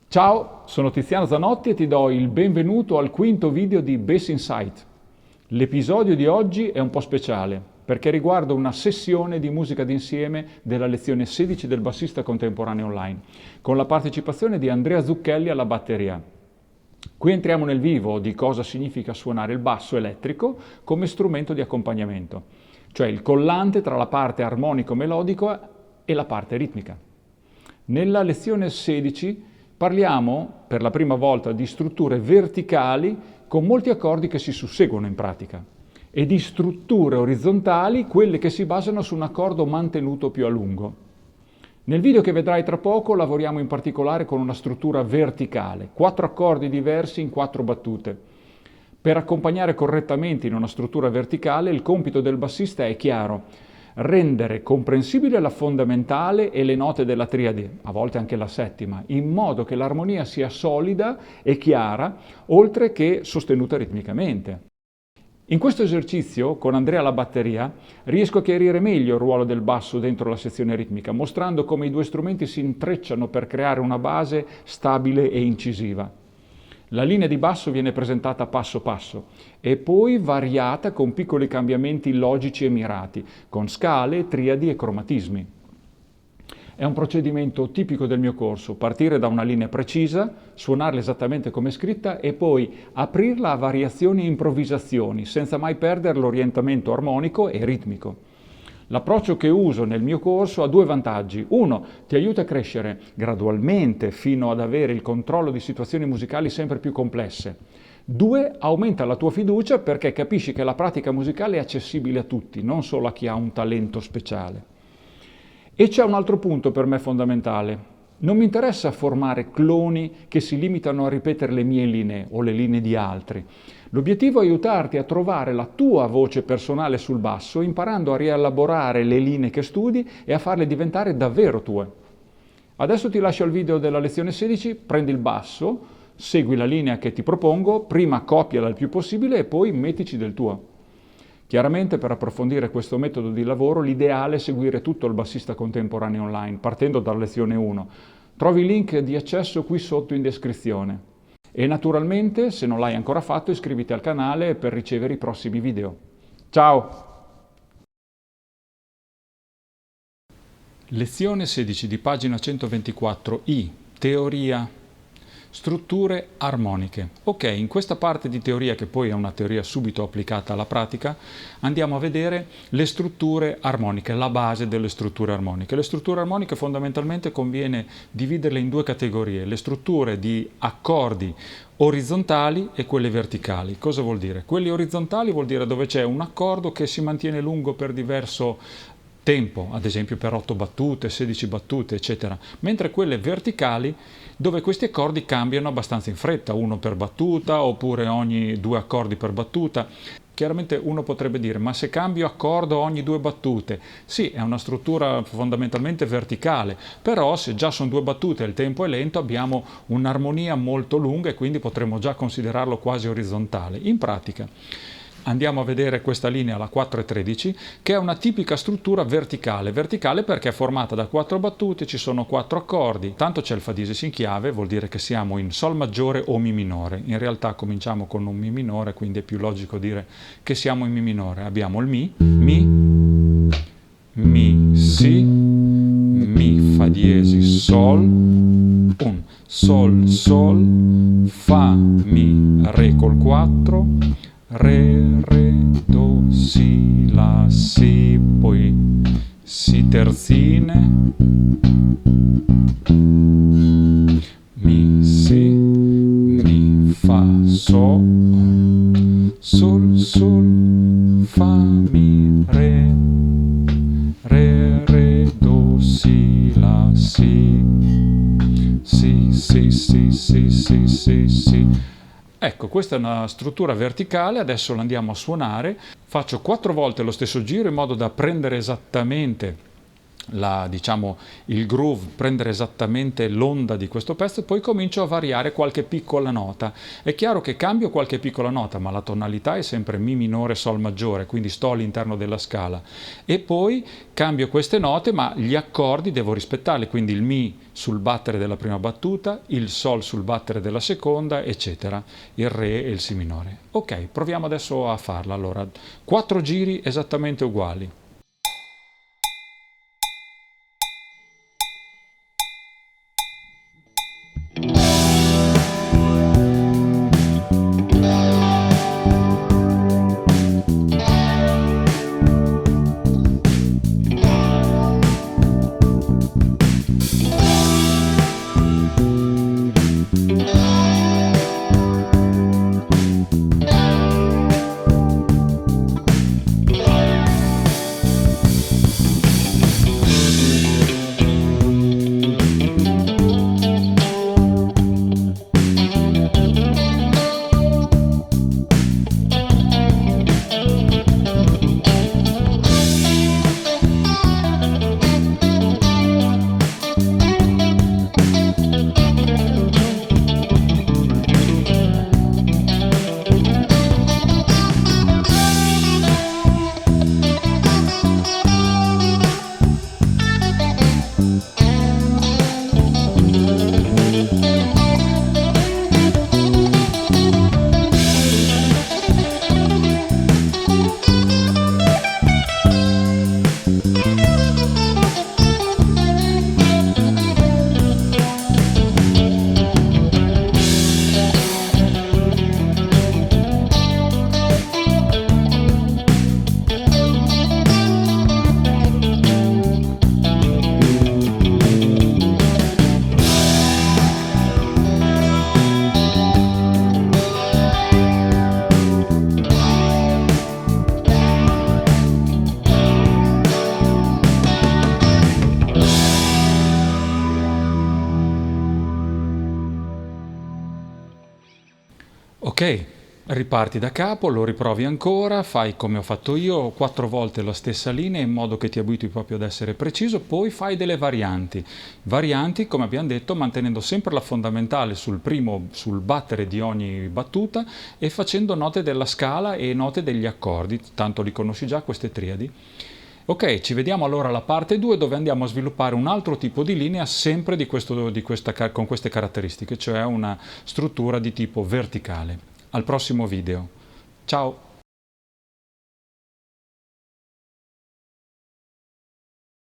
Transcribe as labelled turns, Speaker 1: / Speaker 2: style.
Speaker 1: Ciao, sono Tiziano Zanotti e ti do il benvenuto al quinto video di Bass Insight. L'episodio di oggi è un po' speciale perché riguarda una sessione di musica d'insieme della lezione 16 del bassista contemporaneo online, con la partecipazione di Andrea Zucchelli alla batteria. Qui entriamo nel vivo di cosa significa suonare il basso elettrico come strumento di accompagnamento, cioè il collante tra la parte armonico-melodica e la parte ritmica. Nella lezione 16 parliamo per la prima volta di strutture verticali con molti accordi che si susseguono in pratica e di strutture orizzontali, quelle che si basano su un accordo mantenuto più a lungo. Nel video che vedrai tra poco lavoriamo in particolare con una struttura verticale, 4 accordi diversi in 4 battute. Per accompagnare correttamente in una struttura verticale il compito del bassista è chiaro: rendere comprensibile la fondamentale e le note della triade, a volte anche la settima, in modo che l'armonia sia solida e chiara, oltre che sostenuta ritmicamente. In questo esercizio, con Andrea alla batteria, riesco a chiarire meglio il ruolo del basso dentro la sezione ritmica, mostrando come i due strumenti si intrecciano per creare una base stabile e incisiva. La linea di basso viene presentata passo passo e poi variata con piccoli cambiamenti logici e mirati, con scale, triadi e cromatismi. È un procedimento tipico del mio corso: partire da una linea precisa, suonarla esattamente come è scritta e poi aprirla a variazioni e improvvisazioni, senza mai perdere l'orientamento armonico e ritmico. L'approccio che uso nel mio corso ha 2 vantaggi. 1. Ti aiuta a crescere gradualmente fino ad avere il controllo di situazioni musicali sempre più complesse. 2. Aumenta la tua fiducia perché capisci che la pratica musicale è accessibile a tutti, non solo a chi ha un talento speciale. E c'è un altro punto per me fondamentale. Non mi interessa formare cloni che si limitano a ripetere le mie linee o le linee di altri. L'obiettivo è aiutarti a trovare la tua voce personale sul basso, imparando a rielaborare le linee che studi e a farle diventare davvero tue. Adesso ti lascio il video della lezione 16, prendi il basso, segui la linea che ti propongo, prima copiala il più possibile e poi mettici del tuo. Chiaramente, per approfondire questo metodo di lavoro, l'ideale è seguire tutto il bassista contemporaneo online, partendo dalla lezione 1. Trovi il link di accesso qui sotto in descrizione. E naturalmente, se non l'hai ancora fatto, iscriviti al canale per ricevere i prossimi video. Ciao! Lezione 16 di pagina 124i, teoria. Strutture armoniche. Ok, in questa parte di teoria, che poi è una teoria subito applicata alla pratica, andiamo a vedere le strutture armoniche, la base delle strutture armoniche. Le strutture armoniche fondamentalmente conviene dividerle in 2 categorie: le strutture di accordi orizzontali e quelle verticali. Cosa vuol dire? Quelli orizzontali vuol dire dove c'è un accordo che si mantiene lungo per diverso tempo, ad esempio per 8 battute, 16 battute, eccetera, mentre quelle verticali dove questi accordi cambiano abbastanza in fretta, uno per battuta oppure ogni 2 accordi per battuta. Chiaramente uno potrebbe dire: ma se cambio accordo ogni 2 battute? Sì, è una struttura fondamentalmente verticale, però se già sono 2 battute e il tempo è lento abbiamo un'armonia molto lunga e quindi potremmo già considerarlo quasi orizzontale. In pratica andiamo a vedere questa linea, la 4/13, che è una tipica struttura verticale. Verticale perché è formata da 4 battute, ci sono 4 accordi, tanto c'è il fa diesis in chiave, vuol dire che siamo in sol maggiore o mi minore. In realtà cominciamo con un mi minore, quindi è più logico dire che siamo in mi minore. Abbiamo il mi, si, mi, fa diesis, sol, un, sol, sol, fa, mi, re col 4, re, re, do, si, la, si, poi si terzine, mi, si, mi, fa, sol, sol, fa, mi, re, re, re, do, si, la, si, si. Ecco, questa è una struttura verticale, adesso la andiamo a suonare. Faccio 4 volte lo stesso giro in modo da prendere esattamente diciamo, il groove, prendere esattamente l'onda di questo pezzo, e poi comincio a variare qualche piccola nota. È chiaro che cambio qualche piccola nota, ma la tonalità è sempre Mi minore Sol maggiore, quindi sto all'interno della scala, e poi cambio queste note, ma gli accordi devo rispettarli, quindi il Mi sul battere della prima battuta, il Sol sul battere della seconda, eccetera, il Re e il Si minore. Ok, proviamo adesso a farla. Allora, 4 giri esattamente uguali. Ok, riparti da capo, lo riprovi ancora, fai come ho fatto io, 4 volte la stessa linea in modo che ti abitui proprio ad essere preciso, poi fai delle varianti. Varianti, come abbiamo detto, mantenendo sempre la fondamentale sul battere di ogni battuta e facendo note della scala e note degli accordi, tanto li conosci già queste triadi. Ok, ci vediamo allora alla parte 2 dove andiamo a sviluppare un altro tipo di linea sempre con queste caratteristiche, cioè una struttura di tipo verticale. Al prossimo video. Ciao!